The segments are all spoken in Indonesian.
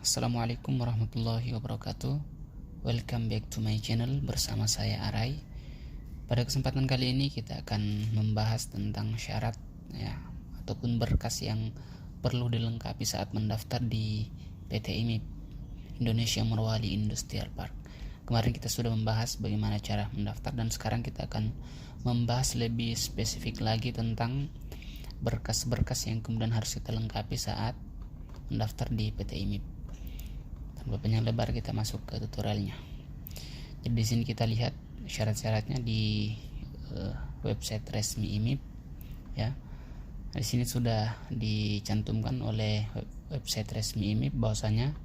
Assalamualaikum warahmatullahi wabarakatuh. Welcome back to my channel bersama saya Arai. Pada kesempatan kali ini kita akan membahas tentang syarat ataupun berkas yang perlu dilengkapi saat mendaftar di PT IMIP Indonesia Morowali Industrial Park. Kemarin kita sudah membahas bagaimana cara mendaftar dan sekarang kita akan membahas lebih spesifik lagi tentang berkas-berkas yang kemudian harus kita lengkapi saat mendaftar di PT IMIP. Tanpa panjang lebar kita masuk ke tutorialnya. Jadi di sini kita lihat syarat-syaratnya di website resmi IMIP ya. Di sini sudah dicantumkan oleh website resmi IMIP bahwasanya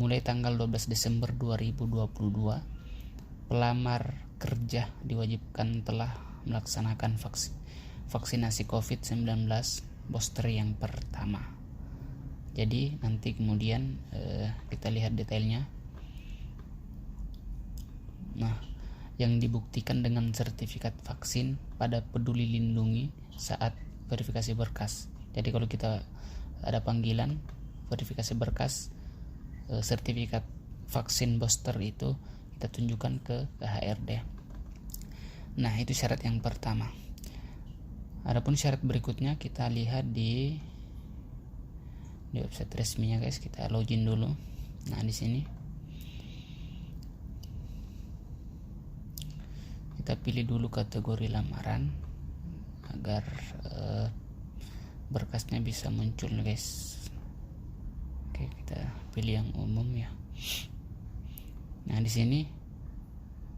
mulai tanggal 12 Desember 2022 pelamar kerja diwajibkan telah melaksanakan vaksinasi COVID-19 booster yang pertama. Jadi nanti kemudian kita lihat detailnya. Nah, yang dibuktikan dengan sertifikat vaksin pada Peduli Lindungi saat verifikasi berkas. Jadi kalau kita ada panggilan verifikasi berkas, sertifikat vaksin booster itu kita tunjukkan ke HRD. Nah, itu syarat yang pertama. Adapun syarat berikutnya kita lihat di website resminya guys. Kita login dulu. Nah, di sini kita pilih dulu kategori lamaran agar berkasnya bisa muncul guys. Oke, kita pilih yang umum ya. Nah, di sini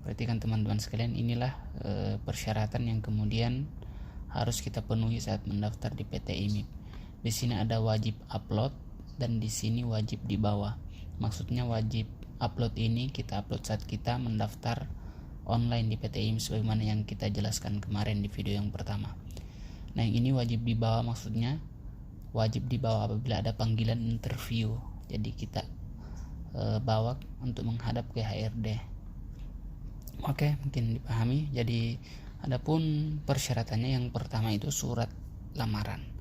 perhatikan teman-teman sekalian, inilah persyaratan yang kemudian harus kita penuhi saat mendaftar di PT IMIP. Di sini ada wajib upload dan di sini wajib di bawah. Maksudnya wajib upload ini kita upload saat kita mendaftar online di PT IMIP sebagaimana yang kita jelaskan kemarin di video yang pertama. Nah, yang ini wajib di bawah maksudnya wajib di bawah apabila ada panggilan interview. Jadi kita bawa untuk menghadap ke HRD. Oke, mungkin dipahami. Jadi adapun persyaratannya yang pertama itu surat lamaran.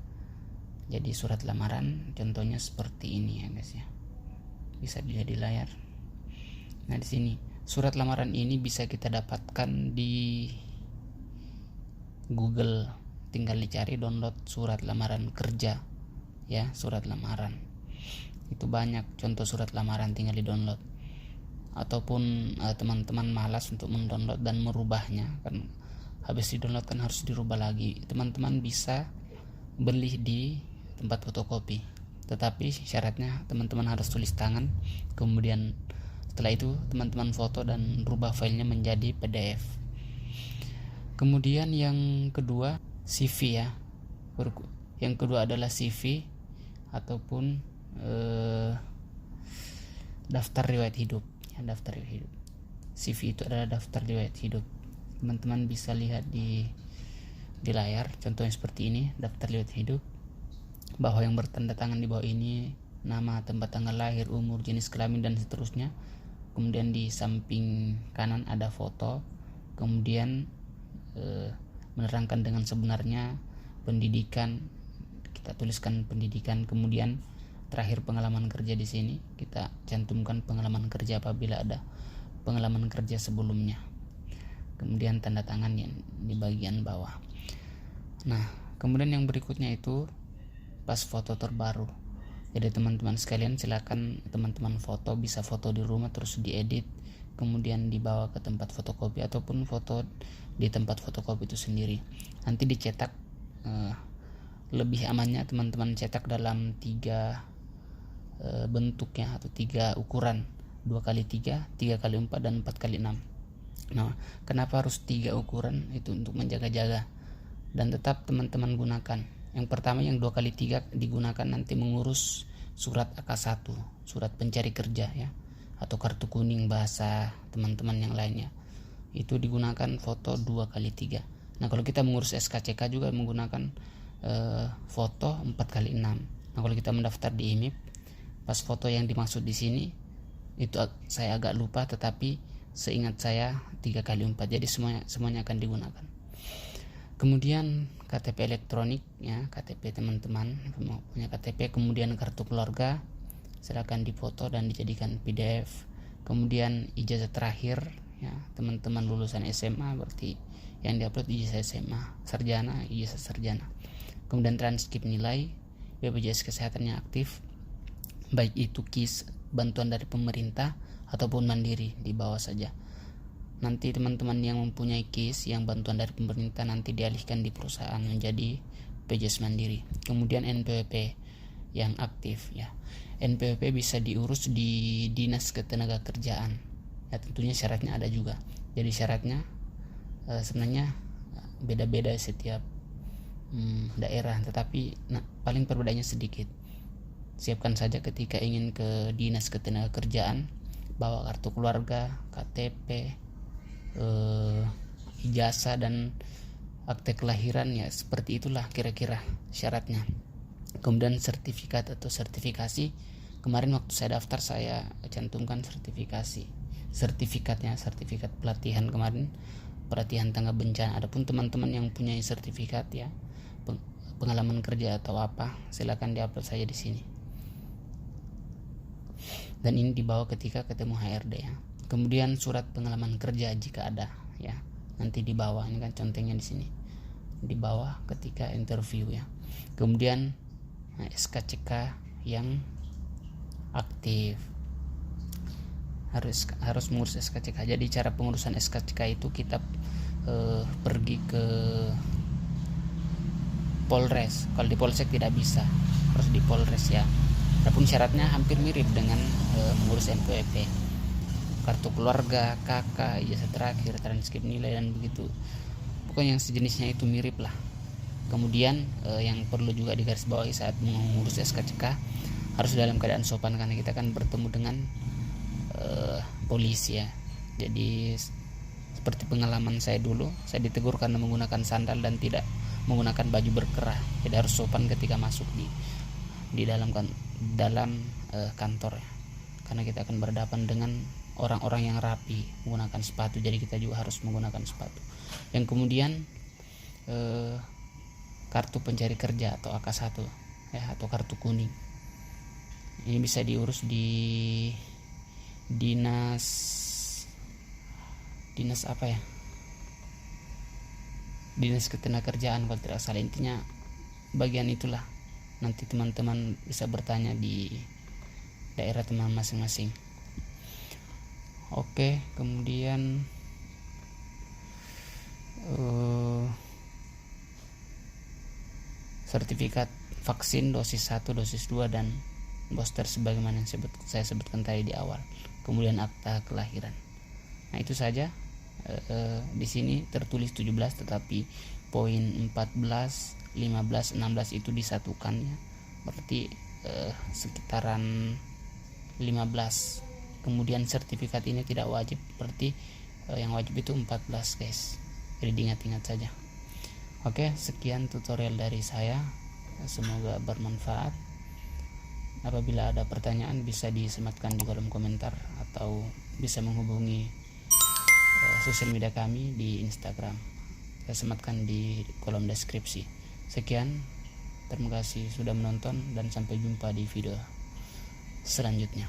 Jadi surat lamaran contohnya seperti ini ya guys ya. Bisa dilihat di layar. Nah, di sini surat lamaran ini bisa kita dapatkan di Google. Tinggal dicari download surat lamaran kerja ya, surat lamaran. Itu banyak contoh surat lamaran, tinggal di-download. Ataupun teman-teman malas untuk mendownload dan merubahnya, kan habis di-download kan harus dirubah lagi. Teman-teman bisa beli di tempat fotokopi, tetapi syaratnya teman-teman harus tulis tangan, kemudian setelah itu teman-teman foto dan rubah filenya menjadi PDF. Kemudian yang kedua CV ya. Yang kedua adalah CV ataupun daftar riwayat hidup ya, daftar riwayat hidup. CV itu adalah daftar riwayat hidup. Teman-teman bisa lihat di layar contohnya seperti ini, daftar riwayat hidup. Bahwa yang bertanda tangan di bawah ini nama, tempat tanggal lahir, umur, jenis kelamin dan seterusnya. Kemudian di samping kanan ada foto. Kemudian menerangkan dengan sebenarnya, pendidikan, kita tuliskan pendidikan. Kemudian terakhir pengalaman kerja, di sini kita cantumkan pengalaman kerja apabila ada pengalaman kerja sebelumnya. Kemudian tanda tangan yang di bagian bawah. Nah, kemudian yang berikutnya itu pas foto terbaru. Jadi teman-teman sekalian silakan teman-teman foto, bisa foto di rumah terus diedit kemudian dibawa ke tempat fotokopi ataupun foto di tempat fotokopi itu sendiri. Nanti dicetak, lebih amannya teman-teman cetak dalam 3 bentuk ya, atau 3 ukuran, 2x3, 3x4 dan 4x6. Nah, kenapa harus 3 ukuran? Itu untuk menjaga-jaga dan tetap teman-teman gunakan. Yang pertama yang 2x3 digunakan nanti mengurus surat AK1, surat pencari kerja ya, atau kartu kuning bahasa teman-teman yang lainnya. Itu digunakan foto 2x3. Nah, kalau kita mengurus SKCK juga menggunakan foto 4x6. Nah, kalau kita mendaftar di IMIP, pas foto yang dimaksud di sini itu saya agak lupa, tetapi seingat saya 3x4. Jadi semuanya akan digunakan. Kemudian KTP elektronik ya, KTP teman-teman punya KTP, kemudian kartu keluarga, silakan difoto dan dijadikan PDF. Kemudian ijazah terakhir ya, teman-teman lulusan SMA berarti yang diupload ijazah SMA, sarjana, ijazah sarjana. Kemudian transkrip nilai, BPJS Kesehatan yang aktif, baik itu KIS bantuan dari pemerintah ataupun mandiri, di bawah saja. Nanti teman-teman yang mempunyai KIS yang bantuan dari pemerintah nanti dialihkan di perusahaan menjadi BPJS Mandiri. Kemudian NPWP yang aktif ya. NPWP bisa diurus di Dinas Ketenagakerjaan. Ya tentunya syaratnya ada juga. Jadi syaratnya sebenarnya beda-beda setiap daerah, tetapi paling perbedaannya sedikit. Siapkan saja ketika ingin ke Dinas Ketenagakerjaan, bawa kartu keluarga, KTP, ijazah dan akte kelahiran, ya seperti itulah kira-kira syaratnya. Kemudian sertifikat atau sertifikasi, kemarin waktu saya daftar saya cantumkan sertifikatnya, sertifikat pelatihan kemarin, pelatihan tangga bencana. Adapun teman-teman yang punya sertifikat ya pengalaman kerja atau apa, silakan diupload saja di sini. Dan ini dibawa ketika ketemu HRD ya. Kemudian surat pengalaman kerja jika ada ya, nanti di bawah ini kan contohnya di sini, di bawah ketika interview ya. Kemudian SKCK yang aktif, harus mengurus SKCK. Jadi cara pengurusan SKCK itu kita pergi ke Polres. Kalau di Polsek tidak bisa, harus di Polres ya. Adapun syaratnya hampir mirip dengan mengurus NPWP, kartu keluarga, KK, ijazah terakhir, transkrip nilai dan begitu. Pokoknya yang sejenisnya itu mirip lah. Kemudian yang perlu juga digarisbawahi saat mengurus SKCK, harus dalam keadaan sopan karena kita akan bertemu dengan polisi ya. Jadi seperti pengalaman saya dulu, saya ditegur karena menggunakan sandal dan tidak menggunakan baju berkerah. Jadi harus sopan ketika masuk di dalam kantor ya. Karena kita akan berhadapan dengan orang-orang yang rapi menggunakan sepatu, jadi kita juga harus menggunakan sepatu. Yang kemudian kartu pencari kerja atau AK1 ya, atau kartu kuning. Ini bisa diurus di dinas apa ya, Dinas Ketenagakerjaan kalau tidak salah. Intinya bagian itulah, nanti teman-teman bisa bertanya di daerah teman masing-masing. Oke, kemudian sertifikat vaksin dosis 1, dosis 2 dan booster sebagaimana yang saya sebutkan tadi di awal. Kemudian akta kelahiran. Nah, itu saja. Di sini tertulis 17, tetapi poin 14, 15, 16 itu disatukan ya. Berarti sekitaran 15. Kemudian sertifikat ini tidak wajib, berarti yang wajib itu 14 guys. Jadi diingat-ingat saja. Oke, sekian tutorial dari saya. Semoga bermanfaat. Apabila ada pertanyaan bisa disematkan di kolom komentar atau bisa menghubungi sosial media kami di Instagram. Saya sematkan di kolom deskripsi. Sekian, terima kasih sudah menonton dan sampai jumpa di video selanjutnya.